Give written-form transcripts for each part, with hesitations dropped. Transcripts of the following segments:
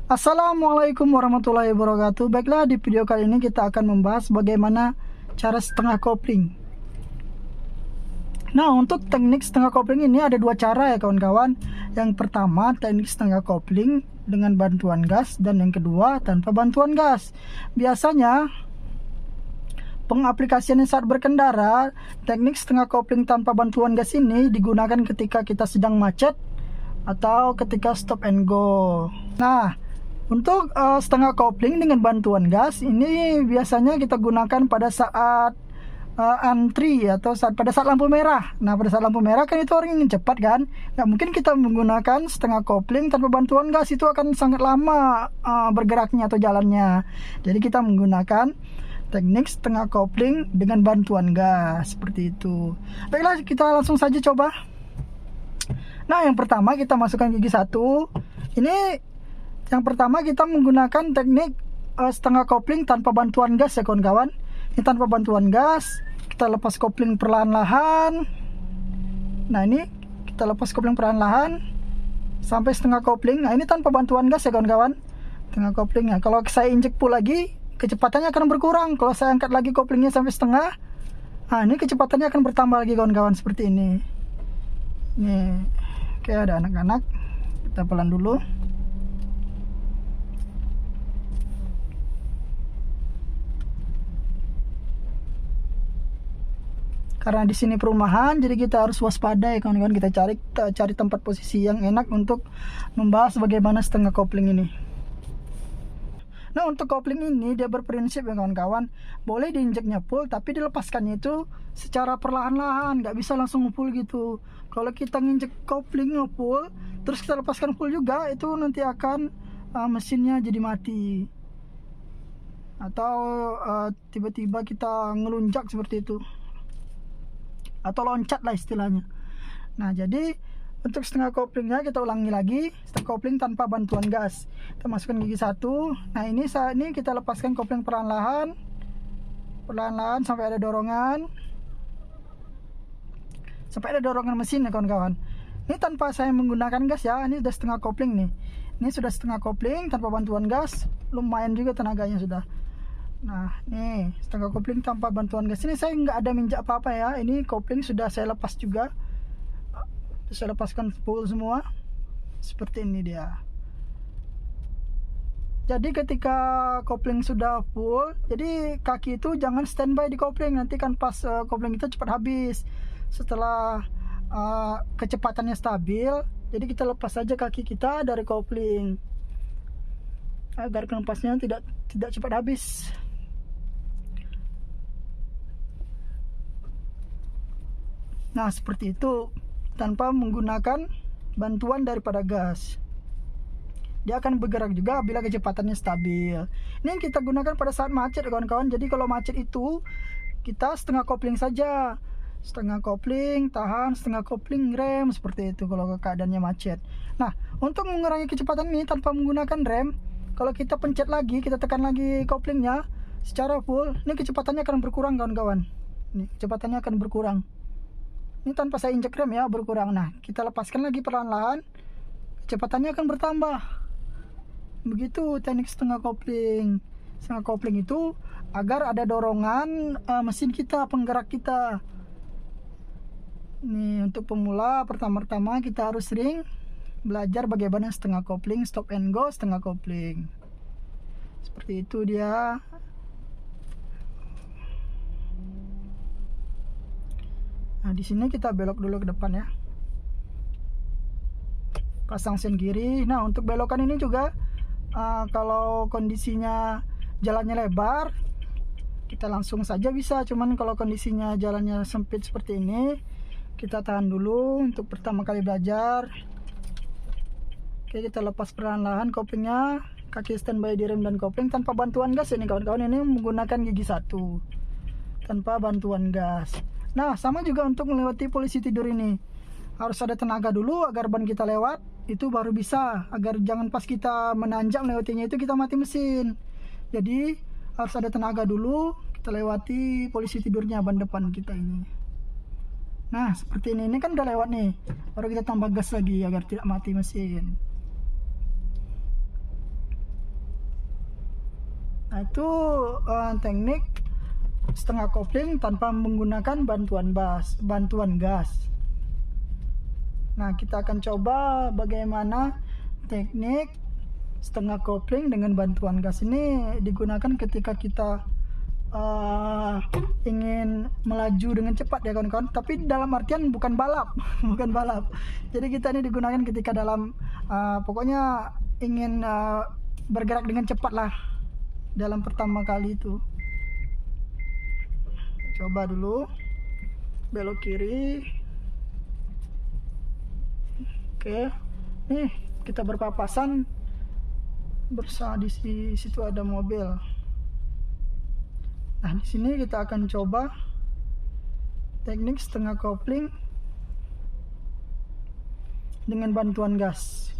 Assalamualaikum warahmatullahi wabarakatuh. Baiklah, di video kali ini kita akan membahas bagaimana cara setengah kopling. Nah, untuk teknik setengah kopling ini ada dua cara ya kawan-kawan. Yang pertama, teknik setengah kopling dengan bantuan gas, dan yang kedua tanpa bantuan gas. Biasanya pengaplikasiannya saat berkendara, teknik setengah kopling tanpa bantuan gas ini digunakan ketika kita sedang macet atau ketika stop and go. Nah, untuk setengah kopling dengan bantuan gas ini biasanya kita gunakan pada saat antri atau pada saat lampu merah. Nah, pada saat lampu merah kan itu orang ingin cepat kan. Nggak mungkin kita menggunakan setengah kopling tanpa bantuan gas, itu akan sangat lama bergeraknya atau jalannya. Jadi kita menggunakan teknik setengah kopling dengan bantuan gas seperti itu. Baiklah, kita langsung saja coba. Nah, yang pertama kita masukkan gigi 1. Ini yang pertama kita menggunakan teknik setengah kopling tanpa bantuan gas ya kawan-kawan. Ini tanpa bantuan gas, kita lepas kopling perlahan-lahan. Nah, ini kita lepas kopling perlahan-lahan sampai setengah kopling. Nah, ini tanpa bantuan gas ya kawan-kawan. Setengah koplingnya. Kalau saya injek full lagi, kecepatannya akan berkurang. Kalau saya angkat lagi koplingnya sampai setengah, nah ini kecepatannya akan bertambah lagi kawan-kawan seperti ini. Nih, oke, ada anak-anak. Kita pelan dulu. Karena di sini perumahan, jadi kita harus waspada ya kawan-kawan. Kita cari tempat posisi yang enak untuk membahas bagaimana setengah kopling ini. Nah, untuk kopling ini dia berprinsip ya kawan-kawan, boleh diinjeknya full, tapi dilepaskannya itu secara perlahan-lahan, nggak bisa langsung full gitu. Kalau kita nginjek koplingnya full, terus kita lepaskan full juga, itu nanti akan mesinnya jadi mati. Atau tiba-tiba kita ngelunjak seperti itu, atau loncat lah istilahnya. Nah, jadi untuk setengah koplingnya kita ulangi lagi, setengah kopling tanpa bantuan gas. Kita masukkan gigi 1. Nah, ini saat ini kita lepaskan kopling perlahan-lahan sampai ada dorongan. Sampai ada dorongan mesin ya kawan-kawan. Ini tanpa saya menggunakan gas ya, ini sudah setengah kopling nih. Ini sudah setengah kopling tanpa bantuan gas, lumayan juga tenaganya sudah. Nah, nih setengah kopling tanpa bantuan gas. Ini saya nggak ada minjak apa-apa ya. Ini kopling sudah saya lepas juga. Saya lepaskan full semua. Seperti ini dia. Jadi ketika kopling sudah full, jadi kaki itu jangan standby di kopling. Nanti kan pas kopling kita cepat habis. Setelah kecepatannya stabil, jadi kita lepas saja kaki kita dari kopling agar kempasnya tidak cepat habis. Nah, seperti itu, tanpa menggunakan bantuan daripada gas. Dia akan bergerak juga bila kecepatannya stabil. Ini yang kita gunakan pada saat macet kawan-kawan. Jadi kalau macet itu kita setengah kopling saja. Setengah kopling, tahan, setengah kopling, rem, seperti itu kalau keadaannya macet. Nah, untuk mengurangi kecepatan ini tanpa menggunakan rem, kalau kita pencet lagi, kita tekan lagi koplingnya secara full, ini kecepatannya akan berkurang kawan-kawan. Ini kecepatannya akan berkurang. Ini tanpa saya injek rem ya, berkurang. Nah, kita lepaskan lagi perlahan-lahan, kecepatannya akan bertambah. Begitu teknik setengah kopling. Setengah kopling itu agar ada dorongan mesin kita, penggerak kita. Nih, untuk pemula pertama-tama kita harus sering belajar bagaimana setengah kopling, stop and go setengah kopling. Seperti itu dia. Nah, di sini kita belok dulu ke depan ya. Pasang sen kiri. Nah, untuk belokan ini juga kalau kondisinya jalannya lebar, kita langsung saja bisa. Cuman kalau kondisinya jalannya sempit seperti ini, kita tahan dulu untuk pertama kali belajar. Oke, kita lepas perlahan-lahan koplingnya, kaki standby di rem dan kopling tanpa bantuan gas ini kawan-kawan. Ini menggunakan gigi 1 tanpa bantuan gas. Nah, sama juga untuk melewati polisi tidur ini. Harus ada tenaga dulu agar ban kita lewat, itu baru bisa. Agar jangan pas kita menanjak melewatinya itu kita mati mesin. Jadi harus ada tenaga dulu, kita lewati polisi tidurnya ban depan kita ini. Nah, seperti ini kan udah lewat nih. Baru kita tambah gas lagi agar tidak mati mesin. Nah, itu teknik setengah kopling tanpa menggunakan bantuan gas. Nah, kita akan coba bagaimana teknik setengah kopling dengan bantuan gas ini digunakan ketika kita ingin melaju dengan cepat ya kawan-kawan, tapi dalam artian bukan balap bukan balap. Jadi kita ini digunakan ketika dalam pokoknya ingin bergerak dengan cepat lah dalam pertama kali itu. Coba dulu belok kiri. Oke, nih kita berpapasan di situ ada mobil. Nah, di sini kita akan coba teknik setengah kopling dengan bantuan gas.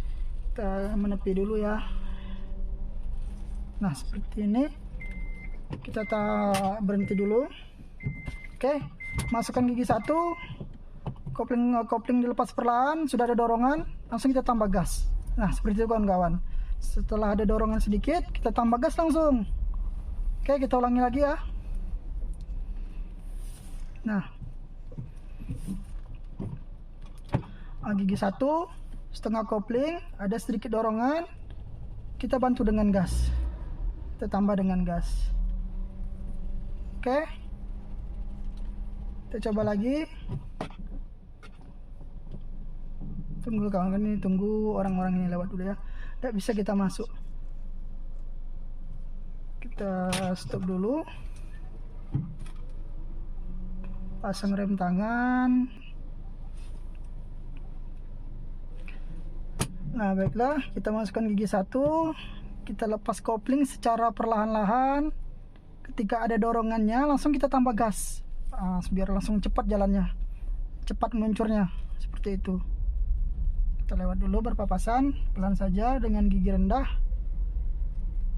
Kita menepi dulu ya. Nah, seperti ini. Kita berhenti dulu. Oke, masukkan gigi 1. Kopling dilepas perlahan, sudah ada dorongan, langsung kita tambah gas. Nah, seperti itu kawan-kawan. Setelah ada dorongan sedikit, kita tambah gas langsung. Oke, kita ulangi lagi ya. Nah, gigi 1 setengah kopling, ada sedikit dorongan, kita bantu dengan gas, kita tambah dengan gas. Oke, kita coba lagi. Tunggu kawan-kawan, ini tunggu orang-orang ini lewat dulu ya. Tidak bisa kita masuk. Kita stop dulu. Pasang rem tangan. Nah, baiklah, kita masukkan gigi 1. Kita lepas kopling secara perlahan-lahan. Ketika ada dorongannya, langsung kita tambah gas. Biar langsung cepat jalannya, cepat meluncurnya. Seperti itu. Kita lewat dulu berpapasan, pelan saja dengan gigi rendah.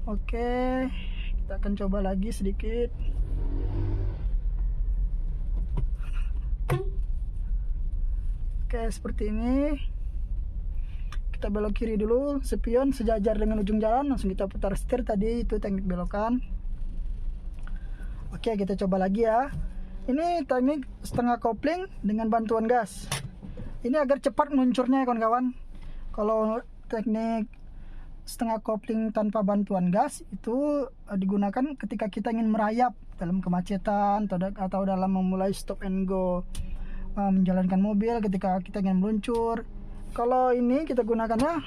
Oke, kita akan coba lagi sedikit. Oke, seperti ini. Kita belok kiri dulu, spion sejajar dengan ujung jalan, langsung kita putar setir. Tadi itu teknik belokan. Oke, kita coba lagi ya. Ini teknik setengah kopling dengan bantuan gas. Ini agar cepat meluncurnya ya kawan-kawan. Kalau teknik setengah kopling tanpa bantuan gas itu digunakan ketika kita ingin merayap dalam kemacetan atau dalam memulai stop and go, menjalankan mobil ketika kita ingin meluncur. Kalau ini kita gunakannya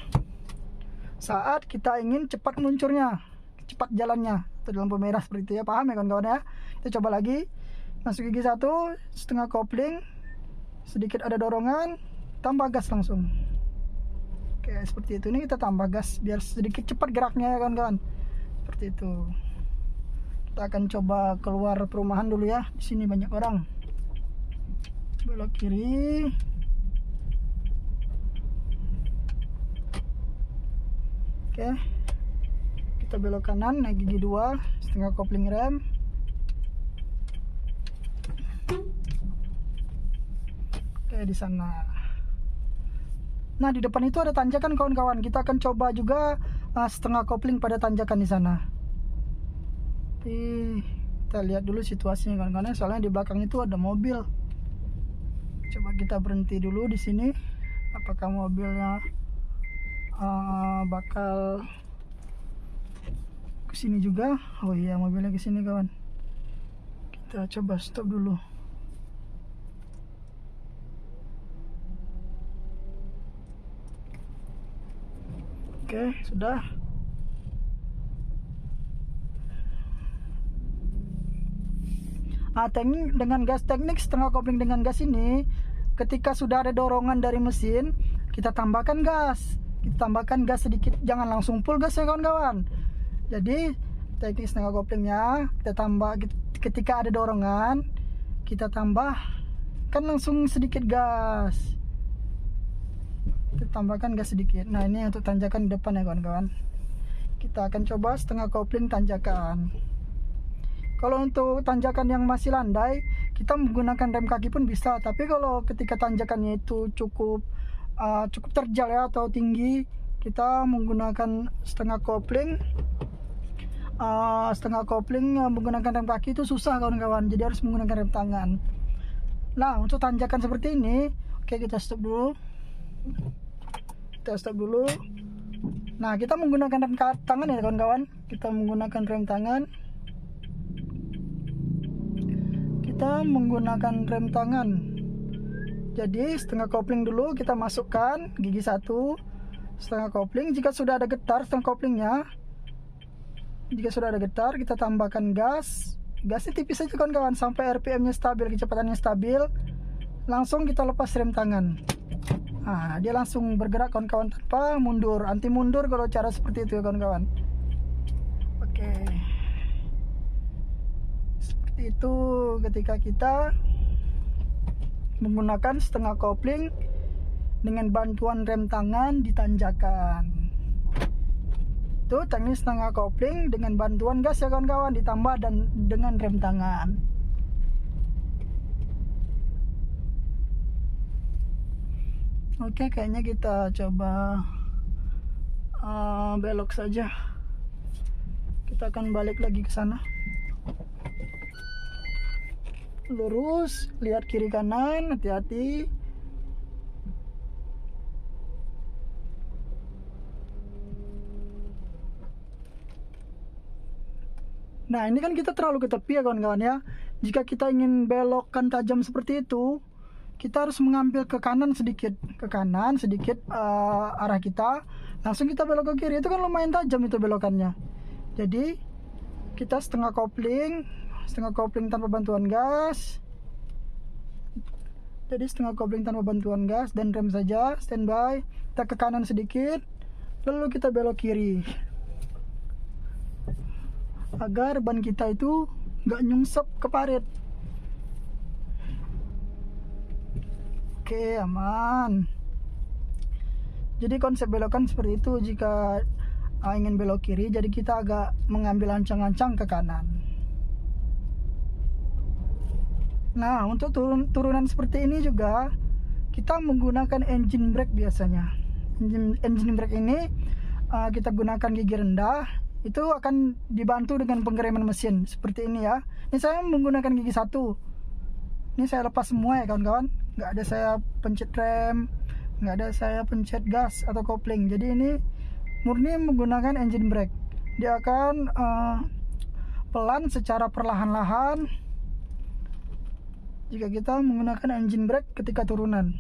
saat kita ingin cepat meluncurnya, cepat jalannya, atau dalam merah seperti itu ya. Paham ya kawan-kawan ya? Kita coba lagi. Masuk gigi 1, setengah kopling, sedikit ada dorongan, tambah gas langsung. Oke, seperti itu. Ini kita tambah gas biar sedikit cepat geraknya ya kawan-kawan. Seperti itu. Kita akan coba keluar perumahan dulu ya. Di sini banyak orang. Belok kiri. Oke. Kita belok kanan, naik gigi 2, setengah kopling rem. Oke, di sana. Nah, di depan itu ada tanjakan kawan-kawan. Kita akan coba juga setengah kopling pada tanjakan di sana. Kita lihat dulu situasinya kawan-kawan. Soalnya di belakang itu ada mobil. Coba kita berhenti dulu di sini. Apakah mobilnya bakal ke sini juga? Oh iya, mobilnya ke sini kawan. Kita coba stop dulu. Oke, sudah. Teknik dengan gas, teknik setengah kopling dengan gas ini, ketika sudah ada dorongan dari mesin, kita tambahkan gas. Kita tambahkan gas sedikit, jangan langsung full gas ya kawan-kawan. Jadi teknik setengah koplingnya kita tambah ketika ada dorongan, kita tambahkan langsung sedikit gas. Kita tambahkan gas sedikit. Nah, ini untuk tanjakan di depan ya kawan-kawan. Kita akan coba setengah kopling tanjakan. Kalau untuk tanjakan yang masih landai, kita menggunakan rem kaki pun bisa. Tapi kalau ketika tanjakannya itu cukup terjal ya atau tinggi, kita menggunakan setengah kopling setengah kopling menggunakan rem kaki itu susah kawan-kawan, jadi harus menggunakan rem tangan. Nah, untuk tanjakan seperti ini, oke, kita stop dulu. Nah, kita menggunakan rem tangan ya kawan-kawan. Kita menggunakan rem tangan. Jadi setengah kopling dulu kita masukkan gigi 1 setengah kopling. Jika sudah ada getar setengah koplingnya, kita tambahkan gas. Gasnya tipis saja kawan-kawan sampai RPM-nya stabil, kecepatannya stabil. Langsung kita lepas rem tangan. Nah, dia langsung bergerak kawan-kawan tanpa mundur, anti mundur kalau cara seperti itu ya kawan-kawan. Oke. Seperti itu ketika kita menggunakan setengah kopling dengan bantuan rem tangan di tanjakan. Itu teknik setengah kopling dengan bantuan gas ya kawan-kawan, ditambah dan dengan rem tangan. Oke, kayaknya kita coba belok saja. Kita akan balik lagi ke sana. Lurus, lihat kiri kanan, hati-hati. Nah, ini kan kita terlalu ke tepi ya kawan-kawan ya. Jika kita ingin belokkan tajam seperti itu, kita harus mengambil ke kanan sedikit, arah kita, langsung kita belok ke kiri. Itu kan lumayan tajam itu belokannya. Jadi kita setengah kopling tanpa bantuan gas. Dan rem saja, standby. Kita ke kanan sedikit, lalu kita belok kiri agar ban kita itu nggak nyungsep ke parit. Oke, aman. Jadi konsep belokan seperti itu. Jika ingin belok kiri, jadi kita agak mengambil ancang-ancang ke kanan. Nah, untuk turunan seperti ini juga kita menggunakan engine brake biasanya. Engine brake ini kita gunakan gigi rendah. Itu akan dibantu dengan pengereman mesin seperti ini ya. Ini saya menggunakan gigi 1. Ini saya lepas semua ya kawan-kawan. Nggak ada saya pencet rem, nggak ada saya pencet gas atau kopling. Jadi ini murni menggunakan engine brake. Dia akan pelan secara perlahan-lahan jika kita menggunakan engine brake ketika turunan.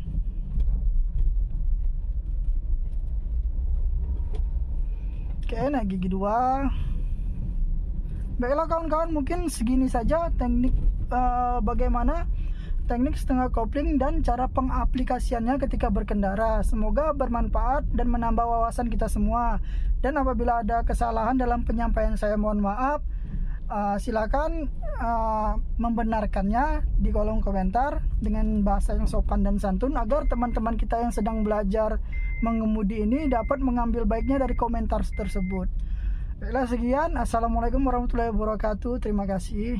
Oke, naik gigi 2. Baiklah kawan-kawan, mungkin segini saja teknik bagaimana teknik setengah kopling dan cara pengaplikasiannya ketika berkendara. Semoga bermanfaat dan menambah wawasan kita semua. Dan apabila ada kesalahan dalam penyampaian saya, mohon maaf. Silakan membenarkannya di kolom komentar dengan bahasa yang sopan dan santun, agar teman-teman kita yang sedang belajar mengemudi ini dapat mengambil baiknya dari komentar tersebut. Baiklah, sekian. Assalamualaikum warahmatullahi wabarakatuh. Terima kasih.